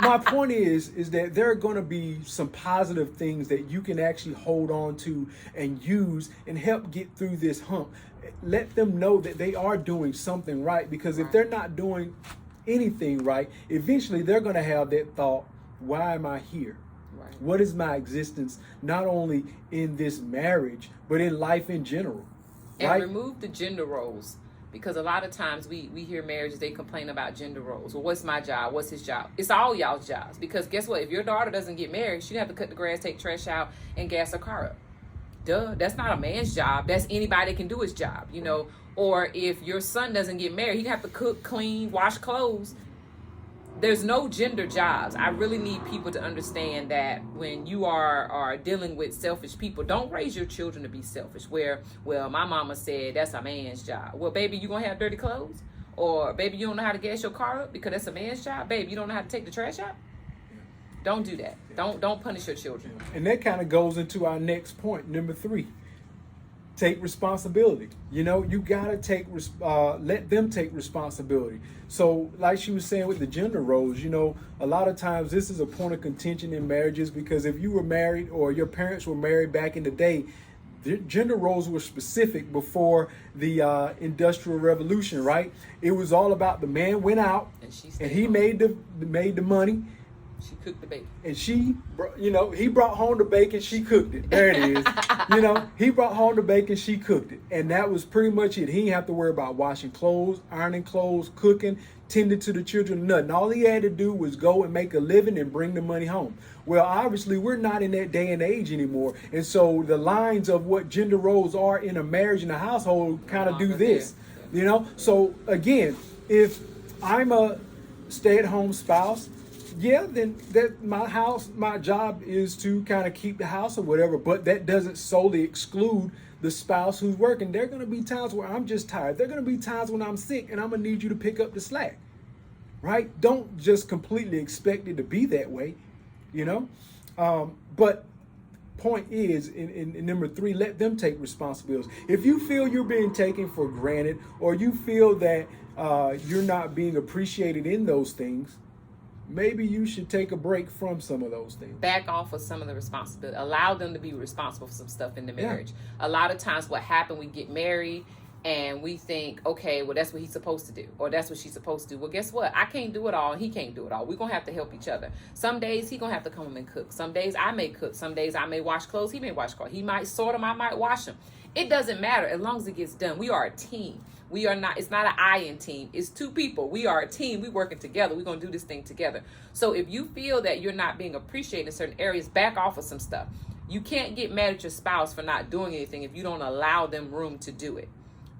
my point is that there are going to be some positive things that you can actually hold on to and use and help get through this hump. Let them know that they are doing something right, because if they're not doing anything right, eventually they're going to have that thought, why am I here? Right. What is my existence, not only in this marriage, but in life in general? And right? Remove the gender roles. Because a lot of times we hear marriages, they complain about gender roles. Well, what's my job? What's his job? It's all y'all's jobs. Because guess what? If your daughter doesn't get married, she have to cut the grass, take trash out, and gas her car up. Duh. That's not a man's job. That's anybody can do his job, you know. Or if your son doesn't get married, he have to cook, clean, wash clothes. There's no gender jobs. I really need people to understand that when you are dealing with selfish people, don't raise your children to be selfish. Where, well, my mama said that's a man's job. Well, baby, you gonna have dirty clothes? Or baby, you don't know how to gas your car up because that's a man's job? Baby, you don't know how to take the trash out? Don't do that. Don't punish your children. And that kind of goes into our next point, number 3. Take responsibility. You know, you gotta let them take responsibility. So, like she was saying with the gender roles, you know, a lot of times this is a point of contention in marriages, because if you were married or your parents were married back in the day, the gender roles were specific before the Industrial Revolution, right? It was all about the man went out and he made the money. She cooked the bacon. And she, you know, he brought home the bacon, she cooked it. There it is. You know, he brought home the bacon, she cooked it. And that was pretty much it. He didn't have to worry about washing clothes, ironing clothes, cooking, tending to the children, nothing. All he had to do was go and make a living and bring the money home. Well, obviously, we're not in that day and age anymore. And so the lines of what gender roles are in a marriage and a household kind of do this. You know? So, again, if I'm a stay-at-home spouse, yeah, then that my job is to kind of keep the house or whatever, but that doesn't solely exclude the spouse who's working. There are going to be times where I'm just tired. There are going to be times when I'm sick and I'm going to need you to pick up the slack, right? Don't just completely expect it to be that way, you know? But point is, in number 3, let them take responsibilities. If you feel you're being taken for granted, or you feel that you're not being appreciated in those things, maybe you should take a break from some of those things. Back off of some of the responsibility. Allow them to be responsible for some stuff in the marriage. A lot of times what happens, we get married and we think, okay, well, that's what he's supposed to do, or that's what she's supposed to do. Well, guess what? I can't do it all, and he can't do it all. We're going to have to help each other. Some days he going to have to come home and cook. Some days I may cook. Some days I may wash clothes. He may wash clothes. He might sort them. I might wash them. It doesn't matter as long as it gets done. We are a team. We are not, it's not an I in team. It's 2 people. We are a team. We working together. We're going to do this thing together. So if you feel that you're not being appreciated in certain areas, back off of some stuff. You can't get mad at your spouse for not doing anything if you don't allow them room to do it.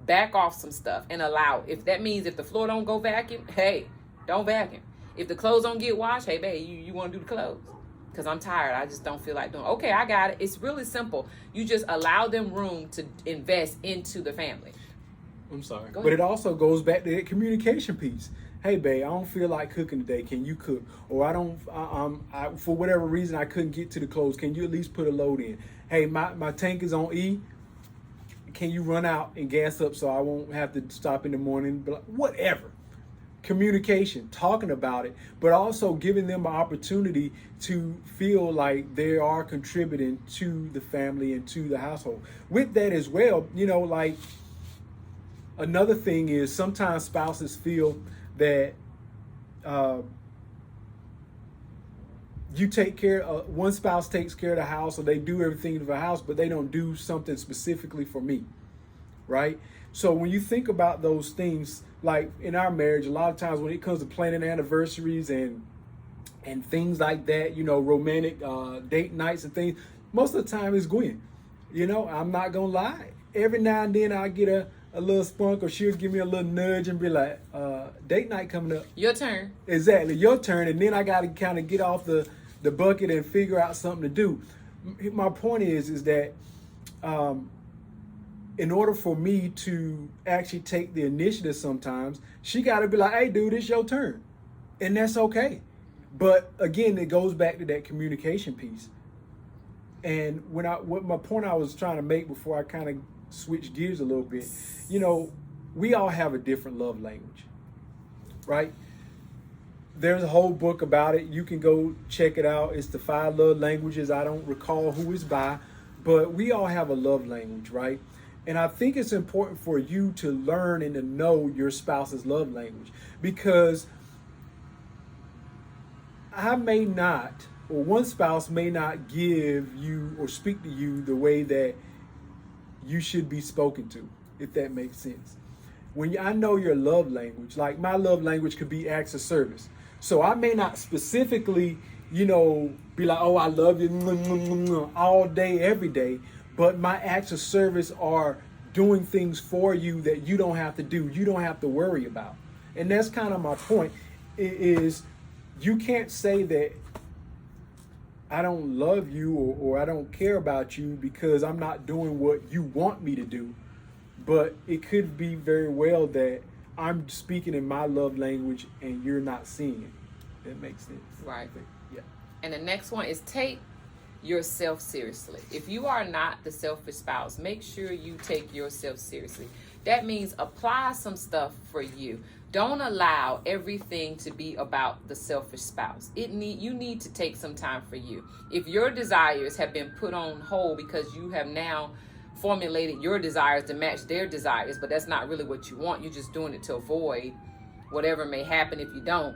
Back off some stuff and allow. If that means if the floor don't go vacuum, hey, don't vacuum. If the clothes don't get washed, hey, babe, you want to do the clothes? Because I'm tired. I just don't feel like doing it. Okay, I got it. It's really simple. You just allow them room to invest into the family. I'm sorry. But it also goes back to that communication piece. Hey, babe, I don't feel like cooking today. Can you cook? Or I for whatever reason, I couldn't get to the clothes. Can you at least put a load in? Hey, my tank is on E. Can you run out and gas up so I won't have to stop in the morning? Whatever. Communication, talking about it, but also giving them an opportunity to feel like they are contributing to the family and to the household. With that as well, like, another thing is sometimes spouses feel that you take care, one spouse takes care of the house, or they do everything in the house, but they don't do something specifically for me, right? So when you think about those things, like in our marriage, a lot of times when it comes to planning anniversaries and things like that, romantic date nights and things, most of the time it's Gwen. I'm not gonna lie. Every now and then I get a little spunk, or she'll give me a little nudge and be like, date night coming up. Your turn. Exactly, your turn. And then I got to kind of get off the bucket and figure out something to do. My point is that in order for me to actually take the initiative sometimes, she got to be like, hey, dude, it's your turn. And that's okay. But again, it goes back to that communication piece. And what my point I was trying to make before I kind of switch gears a little bit, we all have a different love language, right? There's a whole book about it. You can go check it out. It's the 5 love languages. I don't recall who it's by, but we all have a love language, right? And I think it's important for you to learn and to know your spouse's love language, because I may not, or one spouse may not give you or speak to you the way that you should be spoken to, if that makes sense. When I know your love language, like my love language could be acts of service. So I may not specifically, be like, oh, I love you all day, every day. But my acts of service are doing things for you that you don't have to do. You don't have to worry about. And that's kind of my point, is you can't say that I don't love you or I don't care about you because I'm not doing what you want me to do. But it could be very well that I'm speaking in my love language and you're not seeing it. That makes sense. Right. Yeah. And the next one is take yourself seriously. If you are not the selfish spouse, make sure you take yourself seriously. That means apply some stuff for you. Don't allow everything to be about the selfish spouse. You need to take some time for you. If your desires have been put on hold because you have now formulated your desires to match their desires, but that's not really what you want, you're just doing it to avoid whatever may happen if you don't,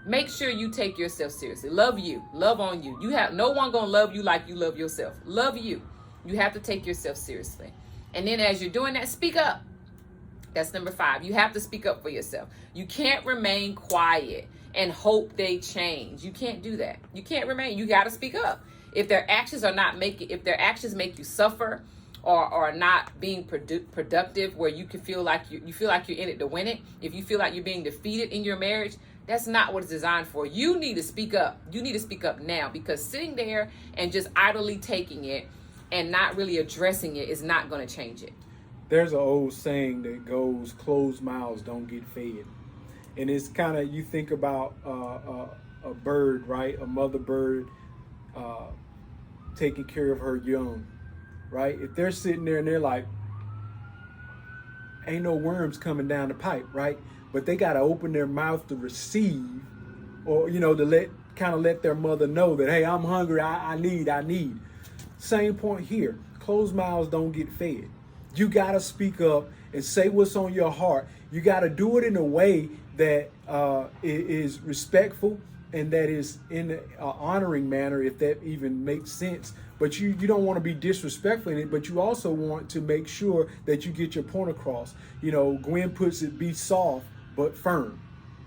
make sure you take yourself seriously. Love you. Love on you. You have no one gonna love you like you love yourself. Love you. You have to take yourself seriously. And then as you're doing that, speak up. That's number 5. You have to speak up for yourself. You can't remain quiet and hope they change. You can't do that. You can't remain. You got to speak up. If their actions make you suffer, or not being productive, where you can feel like you feel like you're in it to win it, if you feel like you're being defeated in your marriage, that's not what it's designed for. You need to speak up. You need to speak up now, because sitting there and just idly taking it and not really addressing it is not going to change it. There's an old saying that goes, closed mouths don't get fed. And it's kind of, you think about a bird, right? A mother bird taking care of her young, right? If they're sitting there and they're like, ain't no worms coming down the pipe, right? But they got to open their mouth to receive, or, you know, to let their mother know that, hey, I'm hungry, I need. Same point here. Closed mouths don't get fed. You got to speak up and say what's on your heart. You got to do it in a way that is respectful and that is in an honoring manner, if that even makes sense. But you don't want to be disrespectful in it, but you also want to make sure that you get your point across. You know, Gwen puts it, be soft but firm.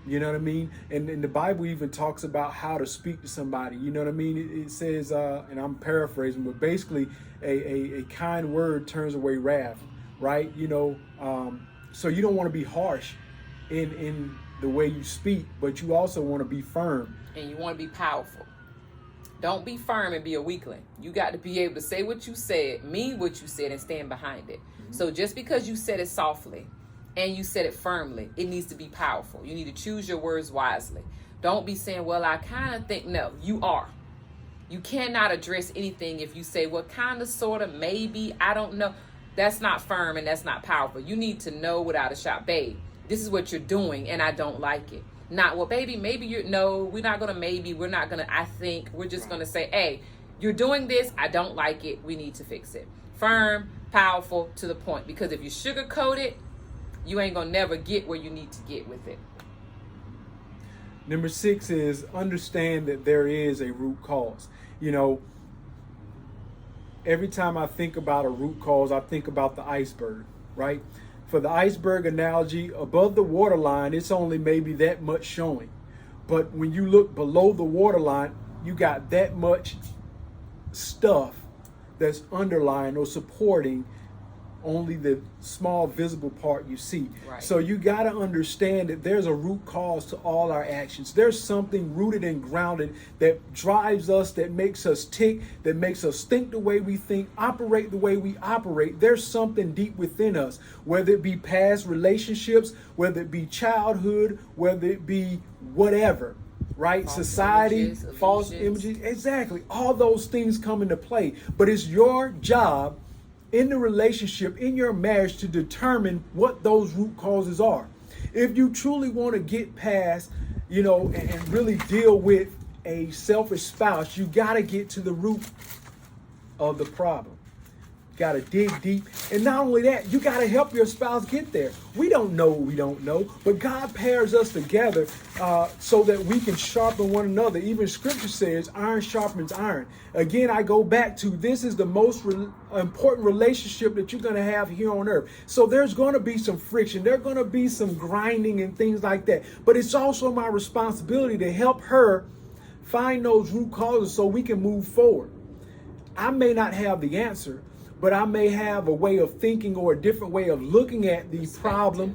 You know what I mean? And the Bible even talks about how to speak to somebody. You know what I mean? It says, and I'm paraphrasing, but basically a kind word turns away wrath, right? You know, so you don't want to be harsh in the way you speak, but you also want to be firm. And you want to be powerful. Don't be firm and be a weakling. You got to be able to say what you said, mean what you said, and stand behind it. Mm-hmm. So just because you said it softly and you said it firmly, it needs to be powerful. You need to choose your words wisely. Don't be saying, well, I kind of think. No, you are. You cannot address anything if you say, well, kind of, sort of, maybe, I don't know. That's not firm and that's not powerful. You need to know without a shout, babe, this is what you're doing and I don't like it. Not, well, baby, maybe we're not going to maybe, we're not going to, I think, we're just going to say, hey, you're doing this, I don't like it, we need to fix it. Firm, powerful, to the point. Because if you sugarcoat it, you ain't going to never get where you need to get with it. Number 6 is understand that there is a root cause. You know, every time I think about a root cause, I think about the iceberg, right? For the iceberg analogy, above the waterline, it's only maybe that much showing. But when you look below the waterline, you got that much stuff that's underlying or supporting only the small visible part you see. Right. So you got to understand that there's a root cause to all our actions. There's something rooted and grounded that drives us, that makes us tick, that makes us think the way we think, operate the way we operate. There's something deep within us, whether it be past relationships, whether it be childhood, whether it be whatever, right? False Society, images, false illusions. images, exactly. All those things come into play. But it's your job in the relationship, in your marriage, to determine what those root causes are. If you truly want to get past, you know, and really deal with a selfish spouse, you got to get to the root of the problem. Got to dig deep. And not only that, you got to help your spouse get there. We don't know what we don't know, but God pairs us together so that we can sharpen one another. Even scripture says iron sharpens iron. Again, I go back to this is the most important relationship that you're going to have here on earth. So there's going to be some friction. There's going to be some grinding and things like that. But it's also my responsibility to help her find those root causes so we can move forward. I may not have the answer, but I may have a way of thinking or a different way of looking at the problem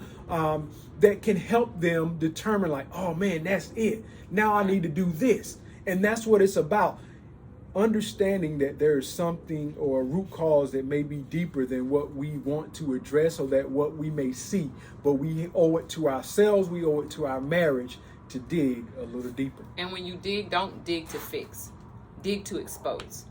that can help them determine, like, oh man, that's it. Now I need to do this. And that's what it's about. Understanding that there is something or a root cause that may be deeper than what we want to address or that what we may see. But we owe it to ourselves, we owe it to our marriage to dig a little deeper. And when you dig, don't dig to fix. Dig to expose.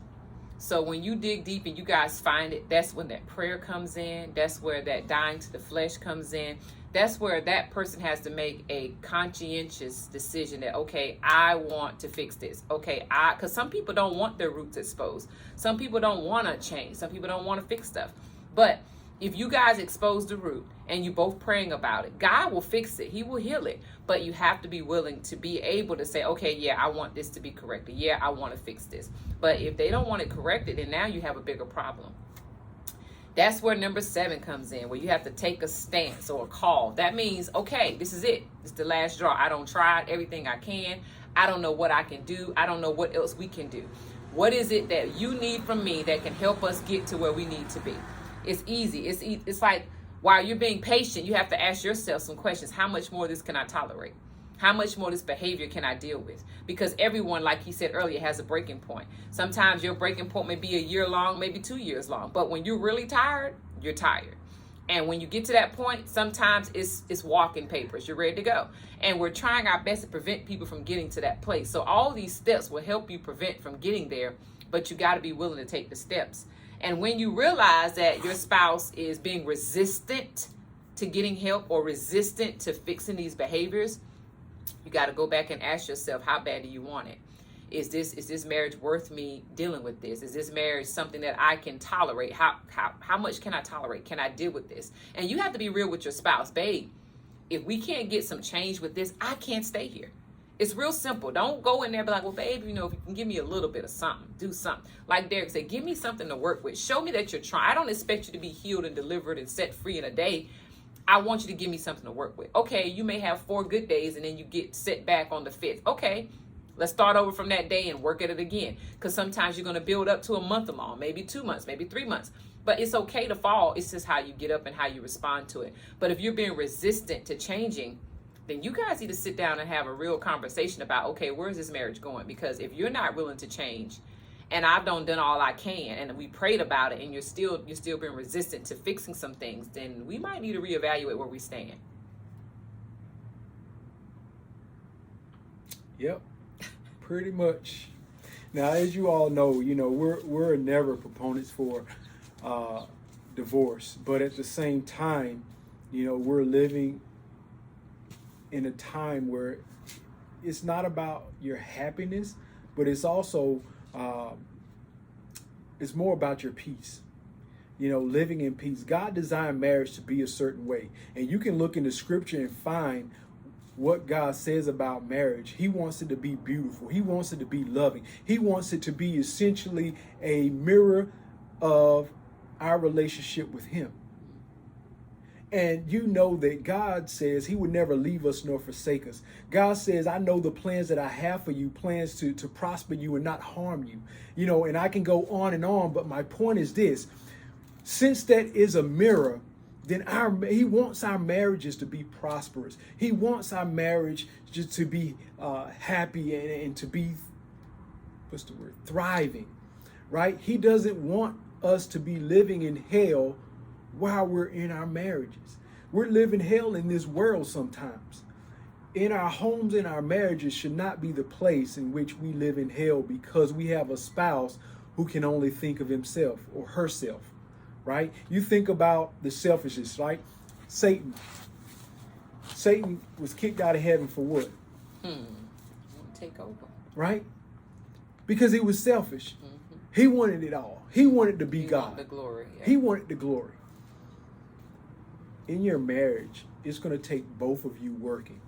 So when you dig deep and you guys find it, that's when that prayer comes in. That's where that dying to the flesh comes in. That's where that person has to make a conscientious decision that, okay, I want to fix this. Okay, because some people don't want their roots exposed. Some people don't want to change. Some people don't want to fix stuff. But if you guys expose the root and you both praying about it, God will fix it. He will heal it. But you have to be willing to be able to say, okay, yeah, I want this to be corrected. Yeah, I want to fix this. But if they don't want it corrected, then now you have a bigger problem. That's where number 7 comes in, where you have to take a stance or a call. That means, okay, this is it. It's the last straw. I don't try everything I can. I don't know what I can do. I don't know what else we can do. What is it that you need from me that can help us get to where we need to be? It's easy. It's like while you're being patient, you have to ask yourself some questions. How much more of this can I tolerate? How much more of this behavior can I deal with? Because everyone, like he said earlier, has a breaking point. Sometimes your breaking point may be a year long, maybe 2 years long. But when you're really tired, you're tired. And when you get to that point, sometimes it's walking papers. You're ready to go. And we're trying our best to prevent people from getting to that place. So all these steps will help you prevent from getting there, but you got to be willing to take the steps. And when you realize that your spouse is being resistant to getting help or resistant to fixing these behaviors, you got to go back and ask yourself, how bad do you want it? Is this marriage worth me dealing with this? Is this marriage something that I can tolerate? How much can I tolerate? Can I deal with this? And you have to be real with your spouse. Babe, if we can't get some change with this, I can't stay here. It's real simple. Don't go in there and be like, well, babe, if you can give me a little bit of something, do something. Like Derek said, give me something to work with. Show me that you're trying. I don't expect you to be healed and delivered and set free in a day. I want you to give me something to work with. Okay, you may have 4 good days and then you get set back on the 5th. Okay, let's start over from that day and work at it again. Because sometimes you're going to build up to a month along, maybe 2 months, maybe 3 months. But it's okay to fall. It's just how you get up and how you respond to it. But if you're being resistant to changing, then you guys need to sit down and have a real conversation about, okay, where's this marriage going? Because if you're not willing to change, and I've done all I can, and we prayed about it, and you're still being resistant to fixing some things, then we might need to reevaluate where we stand. Yep, pretty much. Now, as you all know, we're never proponents for divorce, but at the same time, we're living in a time where it's not about your happiness, but it's also it's more about your peace. Living in peace. God designed marriage to be a certain way, and you can look into Scripture and find what God says about marriage. He wants it to be beautiful. He wants it to be loving. He wants it to be essentially a mirror of our relationship with Him. And you know that God says He would never leave us nor forsake us. God says, I know the plans that I have for you, plans to prosper you and not harm you. And I can go on, but my point is this. Since that is a mirror, then He wants our marriages to be prosperous. He wants our marriage just to be happy and to be, thriving, right? He doesn't want us to be living in hell while we're in our marriages. We're living hell in this world sometimes. In our homes, in our marriages should not be the place in which we live in hell because we have a spouse who can only think of himself or herself, right? You think about the selfishness, right? Satan was kicked out of heaven for what? Take over. Right? Because he was selfish. Mm-hmm. He wanted it all. He wanted to be God. The glory. Yeah. He wanted the glory. In your marriage, it's going to take both of you working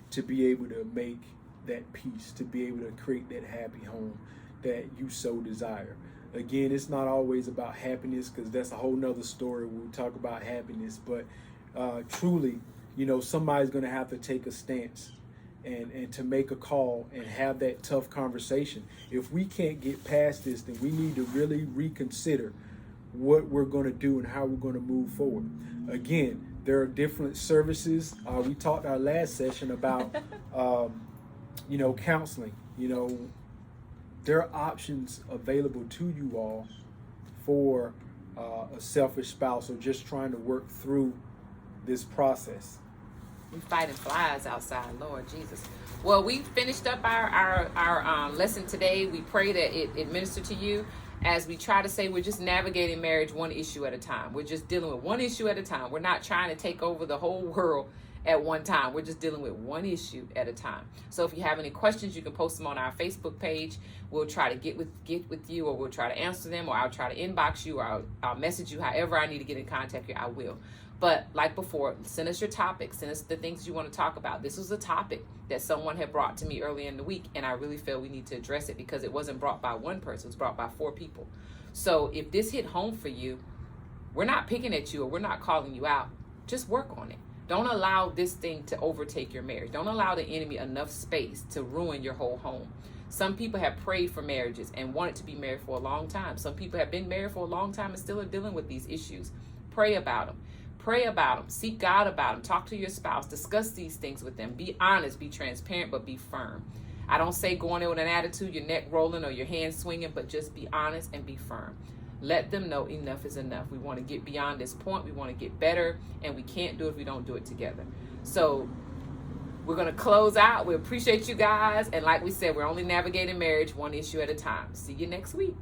to be able to make that peace, to be able to create that happy home that you so desire. Again, it's not always about happiness because that's a whole nother story. We'll talk about happiness, but truly, somebody's going to have to take a stance and to make a call and have that tough conversation. If we can't get past this, then we need to really reconsider what we're going to do and how we're going to move forward. Again, there are different services. We talked our last session about, counseling. There are options available to you all for a selfish spouse or just trying to work through this process. We fighting flies outside, Lord Jesus. Well, we finished up our lesson today. We pray that it ministered to you. As we try to say, we're just navigating marriage one issue at a time. We're just dealing with one issue at a time. We're not trying to take over the whole world at one time. We're just dealing with one issue at a time. So if you have any questions, you can post them on our Facebook page. We'll try to get with you, or we'll try to answer them, or I'll try to inbox you, or I'll message you. However I need to get in contact with you, I will. But like before, send us your topics. Send us the things you want to talk about. This was a topic that someone had brought to me earlier in the week, and I really feel we need to address it because it wasn't brought by one person. It was brought by 4 people. So if this hit home for you, we're not picking at you or we're not calling you out. Just work on it. Don't allow this thing to overtake your marriage. Don't allow the enemy enough space to ruin your whole home. Some people have prayed for marriages and wanted to be married for a long time. Some people have been married for a long time and still are dealing with these issues. Pray about them. Pray about them. Seek God about them. Talk to your spouse. Discuss these things with them. Be honest, be transparent, but be firm. I don't say go in there with an attitude, your neck rolling or your hands swinging, but just be honest and be firm. Let them know enough is enough. We want to get beyond this point. We want to get better, and we can't do it if we don't do it together. So we're going to close out. We appreciate you guys. And like we said, we're only navigating marriage one issue at a time. See you next week.